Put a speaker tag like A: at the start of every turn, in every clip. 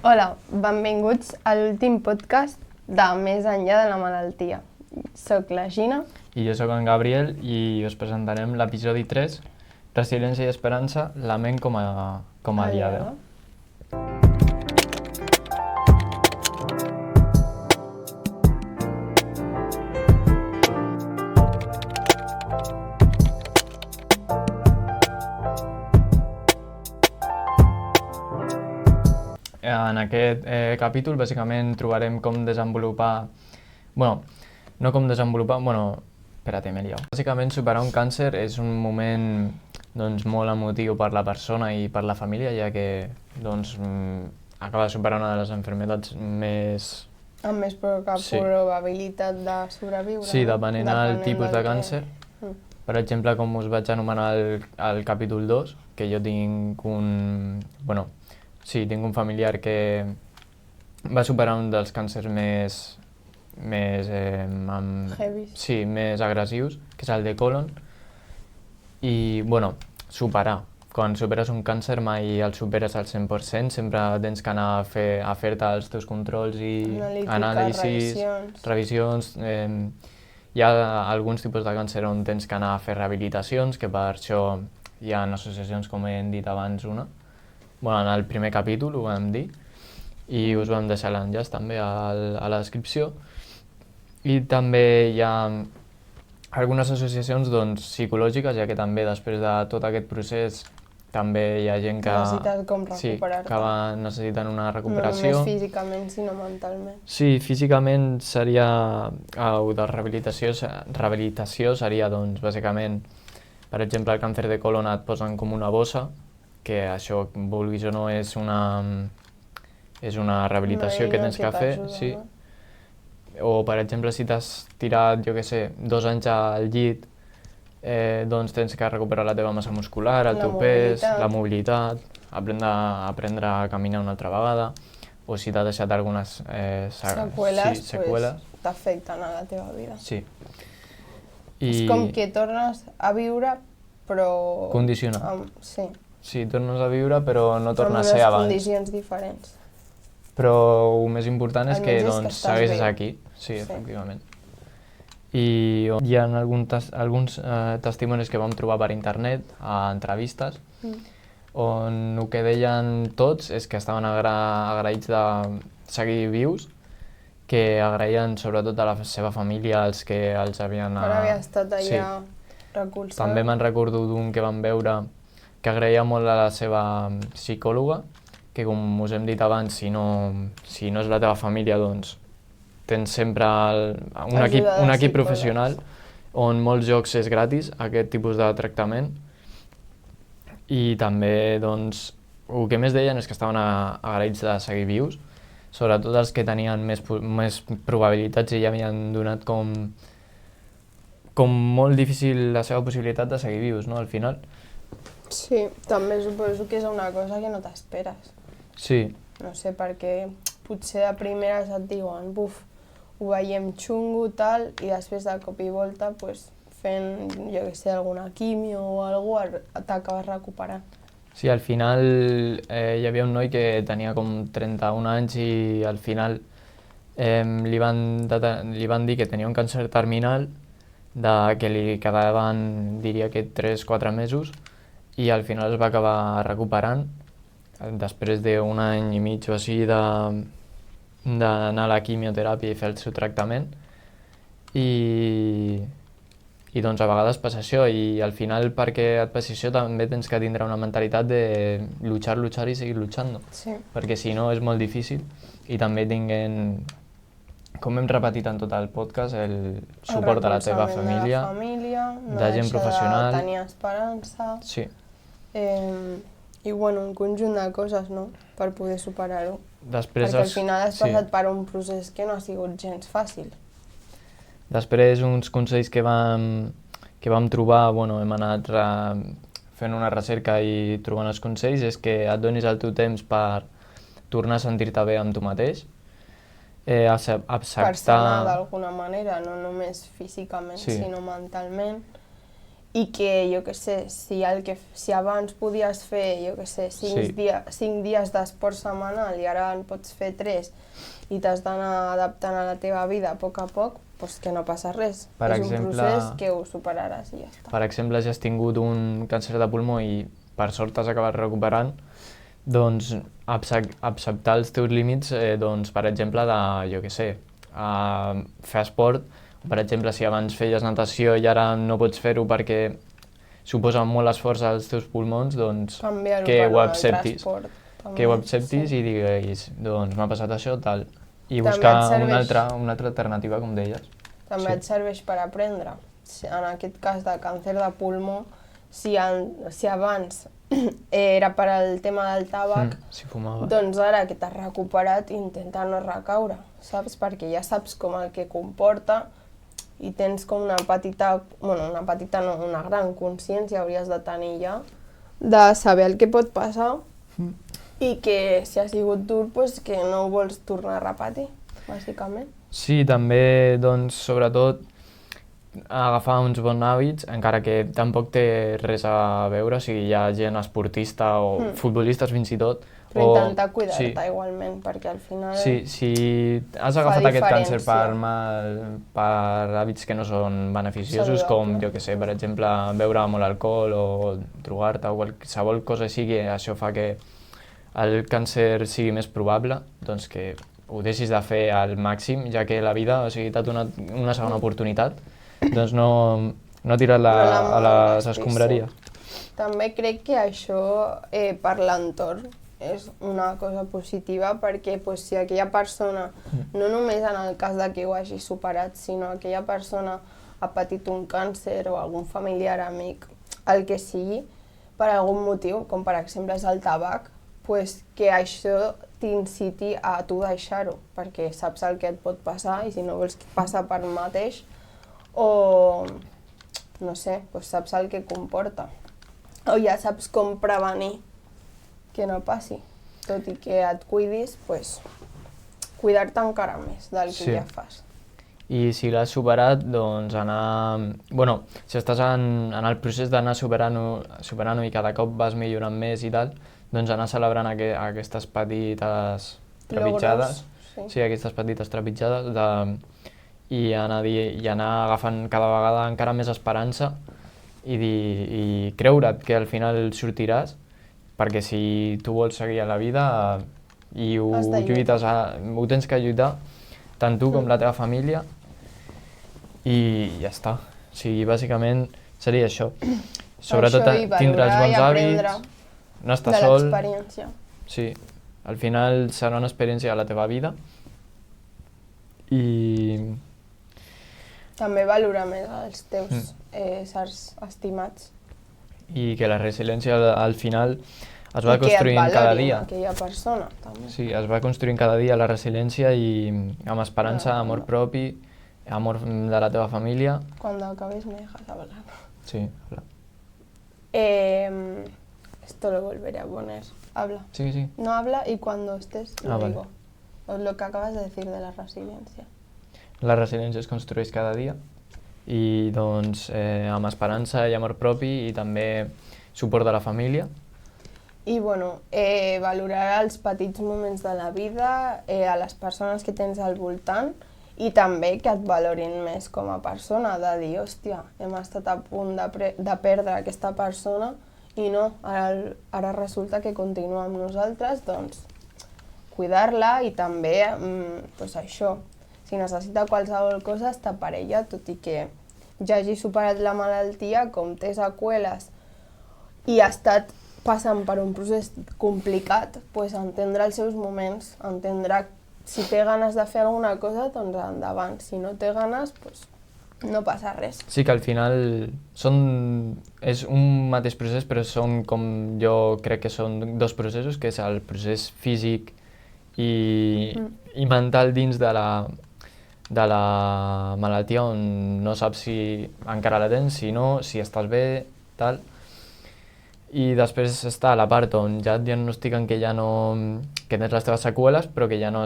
A: Hola, benvinguts a l'últim podcast de Més enllà de la malaltia. Soc la Gina.
B: I jo sóc en Gabriel i us presentarem l'episodi 3, Resiliència i Esperança, la ment com a aliada. En aquest capítol bàsicament trobarem com desenvolupar... Espera't, m'he liat. Bàsicament superar un càncer és un moment molt emotiu per la persona i per la família, ja que acaba de superar una de les malalties més...
A: Amb més probabilitat de sobreviure.
B: Sí, depenent del tipus de càncer. Per exemple, com us vaig anomenar al capítol 2, que jo tinc un familiar que va superar un dels càncers més agressius, que és el de colon. I, superar. Quan superes un càncer mai el superes al 100%, sempre tens que anar a fer-te els teus controls i anàlisis, revisions. Hi ha alguns tipus de càncer on tens que anar a fer rehabilitacions, que per això hi ha associacions, com hem dit abans, en el primer capítol ho vam dir, i us vam deixar l'enllaç també a la descripció. I també hi ha algunes associacions psicològiques, ja que també després de tot aquest procés també hi ha gent que...
A: Necessites com recuperar-te.
B: Que necessiten una recuperació.
A: No només físicament, sinó mentalment.
B: Sí, físicament seria... de rehabilitació seria, bàsicament, per exemple, el càncer de colon et posen com una bossa, que això, vulguis o no, és una rehabilitació que tens que fer. Sí. O, per exemple, si t'has tirat, 2 anys al llit, tens que recuperar la teva massa muscular, el teu pes, la mobilitat, aprendre a caminar una altra vegada, o si t'ha deixat algunes
A: seqüeles, t'afecten a la teva vida.
B: Sí.
A: És com que tornes a viure, però...
B: Condicionat.
A: Sí.
B: Sí, tornes a viure, però no torna a ser abans.
A: Però amb condicions diferents.
B: Però el més important és que segueixes aquí. Sí, efectivament. I hi ha alguns testimonis que vam trobar per internet, a entrevistes, on el que deien tots és que estaven agraïts de seguir vius, que agraïen sobretot a la seva família, els que els havien...
A: Per haver estat allà recolzant.
B: També me'n recordo d'un que vam veure que agraïa molt a la seva psicòloga, que com us hem dit abans, si no és la teva família, tens sempre un equip professional on molts jocs és gratis, aquest tipus de tractament. I també, el que més deien és que estaven agraïts de seguir vius, sobretot els que tenien més probabilitats i ja havien donat com molt difícil la seva possibilitat de seguir vius, no?, al final.
A: Sí, també suposo que és una cosa que no t'esperes.
B: Sí.
A: No sé, perquè potser de primeres et diuen, ho veiem xungo, tal, i després de cop i volta, fent, alguna quimio o alguna cosa, t'acabes recuperant.
B: Sí, al final hi havia un noi que tenia com 31 anys i al final li van dir que tenia un càncer terminal, que li quedaven, diria que 3-4 mesos, i al final es va acabar recuperant després d'un any i mig o així d'anar a la quimioteràpia i fer el seu tractament. I a vegades passa això, i al final perquè et passi això també tens que tindre una mentalitat de luchar i seguir luchando.
A: Sí.
B: Perquè si no és molt difícil, i també tinguent, com hem repetit en tot el podcast, el suport de la teva família, de gent professional.
A: No tenir esperança.
B: Sí.
A: I un conjunt de coses, no?, per poder superar-ho.
B: Després
A: perquè al final has passat per un procés que no ha sigut gens fàcil.
B: Després, uns consells que vam trobar, hem anat fent una recerca i trobant els consells, és que et donis el teu temps per tornar a sentir-te bé amb tu mateix, acceptar...
A: Per sanar d'alguna manera, no només físicament, sinó mentalment. i que, jo què sé, si abans podies fer, jo què sé, 5 dies d'esport setmanal i ara en pots fer 3 i t'has d'anar adaptant a la teva vida a poc, doncs que no passa res. És un procés que ho superaràs i ja està.
B: Per exemple, si has tingut un càncer de pulmó i per sort t'has acabat recuperant, doncs acceptar els teus límits, doncs, per exemple, de, jo què sé, fer esport. Per exemple, si abans feies natació i ara no pots fer-ho perquè suposa molt esforç als teus pulmons, doncs que ho acceptis. Que ho acceptis i diguis, doncs m'ha passat això, tal. I buscar una altra alternativa, com deies.
A: També et serveix per aprendre. En aquest cas de càncer de pulmó, si abans era per al tema del tabac, doncs ara que t'has recuperat intenta no recaure, saps? Perquè ja saps com el que comporta i tens com una gran consciència hauries de tenir ja de saber el que pot passar i que si ha sigut dur, doncs que no ho vols tornar a repetir, bàsicament.
B: Sí, també, doncs, sobretot, agafar uns bons hàbits, encara que tampoc té res a veure, o sigui, hi ha gent esportista o futbolistes fins i tot.
A: Però intentar cuidar-te igualment, perquè al final
B: si has agafat aquest càncer per hàbits que no són beneficiosos, com, jo què sé, per exemple, beure molt alcohol o drogar-te o qualsevol cosa així, que això fa que el càncer sigui més probable, doncs que ho deixis de fer al màxim, ja que la vida t'ha donat una segona oportunitat, doncs no tirar-la a les escombraries.
A: També crec que això per l'entorn és una cosa positiva perquè si aquella persona, no només en el cas de que ho hagi superat, sinó aquella persona ha patit un càncer o algun familiar, amic, el que sigui, per algun motiu, com per exemple és el tabac, que això t'inciti a tu deixar-ho, perquè saps el que et pot passar i si no vols passar per mateix, o no sé, saps el que comporta, o ja saps com prevenir que no passi, tot i que et cuidis, cuidar-te encara més del que ja fas.
B: I si l'has superat, doncs si estàs en el procés d'anar superant-ho i cada cop vas millorant més i tal, doncs anar celebrant aquestes petites trepitjades, i anar agafant cada vegada encara més esperança i creure't que al final sortiràs, perquè si tu vols seguir a la vida i ho tens que lluitar, tant tu com la teva família, i ja està. O sigui, bàsicament seria això. Sobretot tindre els bons hàbits, no estar sol.
A: De l'experiència.
B: Sí, al final serà una experiència de la teva vida i...
A: També valorar més els teus éssers estimats.
B: I que la resiliència al final es va construint cada dia.
A: I que et valorin aquella persona, també.
B: Sí, es va construint cada dia la resiliència i amb esperança, amor propi, amor de la teva família.
A: Cuando acabes me dejas hablar.
B: Sí, habla.
A: Esto lo volveré a poner. Habla.
B: Sí.
A: No habla y cuando estés lo digo.
B: Vale.
A: Lo que acabas de decir de la resiliencia.
B: La resiliència es construeix cada dia i doncs amb esperança i amor propi i també suport de la família.
A: I valorar els petits moments de la vida, a les persones que tens al voltant i també que et valorin més com a persona, de dir, hòstia, hem estat a punt de perdre aquesta persona i no, ara resulta que continua amb nosaltres, doncs cuidar-la i també això. Si necessita qualsevol cosa, estar per ella, tot i que ja hagi superat la malaltia, com té seqüeles i ha estat passant per un procés complicat, entendre els seus moments, entendre si té ganes de fer alguna cosa, doncs endavant. Si no té ganes, no passa res.
B: Sí que al final és un mateix procés, però jo crec que són dos processos, que és el procés físic i mental dins de la malaltia, on no saps si encara la tens, si no, si estàs bé, tal. I després està la part on ja et diagnostiquen que tens les teves seqüeles, però que ja no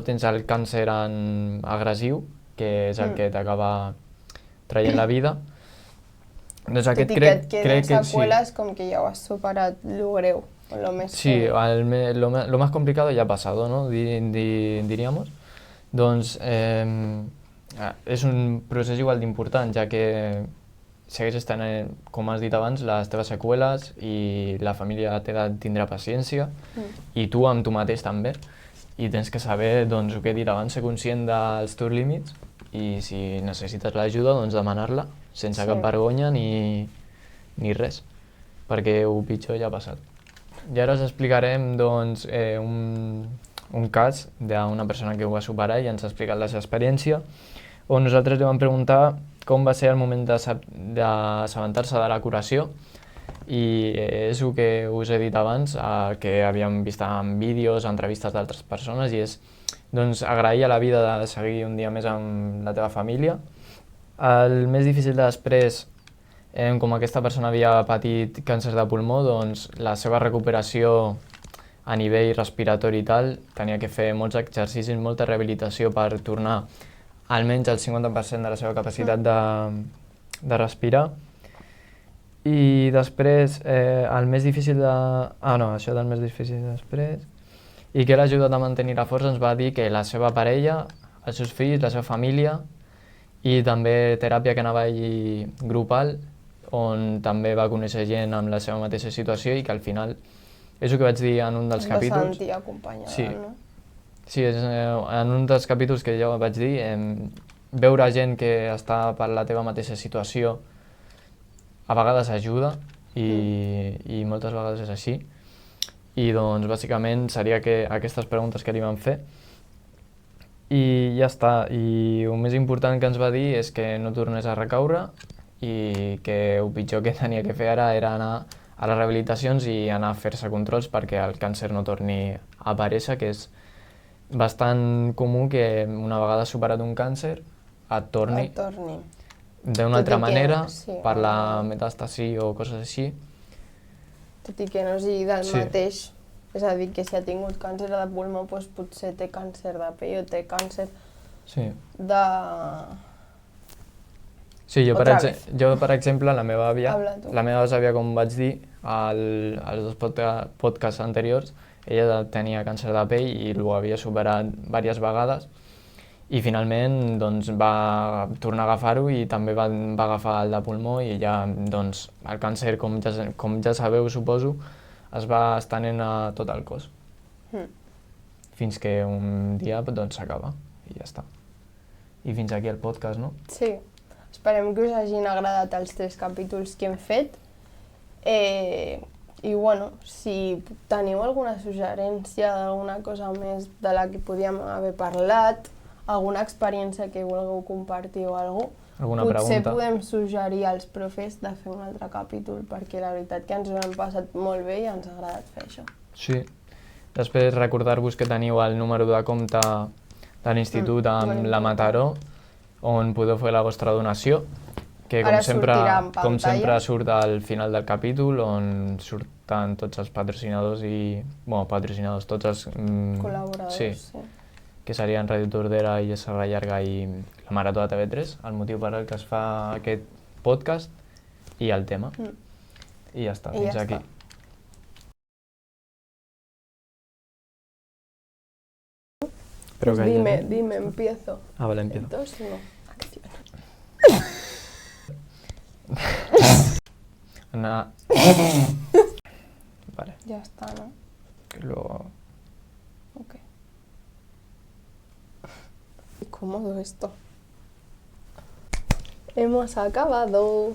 B: tens el càncer agressiu, que és el que t'acaba traient la vida. Doncs
A: Tot
B: aquest
A: i que
B: crec,
A: et queden
B: crec que sí.
A: seqüeles com que ja ho has superat, lo greu, o lo més
B: Sí,
A: heavy.
B: lo más complicado ya ha pasado, ¿no? Diríamos. Doncs és un procés igual d'important, ja que segueixes tenint, com has dit abans, les teves seqüeles i la família t'ha de tindre paciència i tu amb tu mateix també. I tens que saber, doncs, el que he dit abans, ser conscient dels teus límits i si necessites l'ajuda, doncs demanar-la sense
A: Sí.
B: cap vergonya ni res, perquè el pitjor ja ha passat. I ara us explicarem doncs, un cas d'una persona que ho va superar i ens ha explicat la seva experiència, on nosaltres li vam preguntar com va ser el moment d'assabentar-se de la curació i és el que us he dit abans, que havíem vist en vídeos, entrevistes d'altres persones, i és doncs, agrair a la vida de seguir un dia més amb la teva família. El més difícil de després, com aquesta persona havia patit càncer de pulmó, doncs la seva recuperació a nivell respiratori i tal, tenia que fer molts exercicis, molta rehabilitació per tornar almenys al 50% de la seva capacitat de respirar. I després, el més difícil de... això del més difícil després. I que l'ha ajudat a mantenir la força ens va dir que la seva parella, els seus fills, la seva família i també teràpia que anava ell grupal, on també va conèixer gent amb la seva mateixa situació i que al final, és el que vaig dir en un dels capítols.
A: Es va sentir acompanyada,
B: Sí.
A: no?
B: Sí, en un dels capítols que jo vaig dir, veure gent que està per la teva mateixa situació a vegades ajuda i moltes vegades és així. I doncs bàsicament seria que aquestes preguntes que li vam fer i ja està. I el més important que ens va dir és que no tornés a recaure i que el pitjor que tenia que fer ara era anar a les rehabilitacions i anar a fer-se controls perquè el càncer no torni a aparèixer, que és bastant comú que una vegada superat un càncer et torni d'una altra manera,
A: sí,
B: per la metàstasi o coses així.
A: Tot i que no sigui del mateix. És a dir, que si ha tingut càncer de pulmó, doncs potser té càncer de pell o té càncer de...
B: Sí, jo per exemple, la meva àvia, com vaig dir als dos podcasts anteriors, ella tenia càncer de pell i ho havia superat diverses vegades i finalment doncs, va tornar a agafar-ho i també va agafar el de pulmó i ja doncs, el càncer, com ja sabeu, suposo, es va estenent a tot el cos. Fins que un dia doncs, s'acaba i ja està. I fins aquí el podcast, no?
A: Sí. Esperem que us hagin agradat els 3 capítols que hem fet. I bueno, si teniu alguna suggerència d'alguna cosa més de la que podíem haver parlat, alguna experiència que vulgueu compartir o alguna cosa, potser podem suggerir als profes de fer un altre capítol, perquè la veritat que ens ho hem passat molt bé i ens ha agradat fer això.
B: Sí. Després recordar-vos que teniu el número de compte de l'institut amb la Mataró, on podeu fer la vostra donació, que com sempre surt al final del capítol, on surten tots els patrocinadors tots els
A: col·laboradors, sí.
B: Que serien Ràdio Tordera i Serra Llarga i la Marató de TV3, el motiu per al que es fa aquest podcast i el tema. I ja està, fins aquí.
A: Pues dime, empiezo.
B: Vale, empiezo.
A: Entonces, no, acción.
B: Vale.
A: Ya está, ¿no? Ok. Qué cómodo esto. Hemos acabado.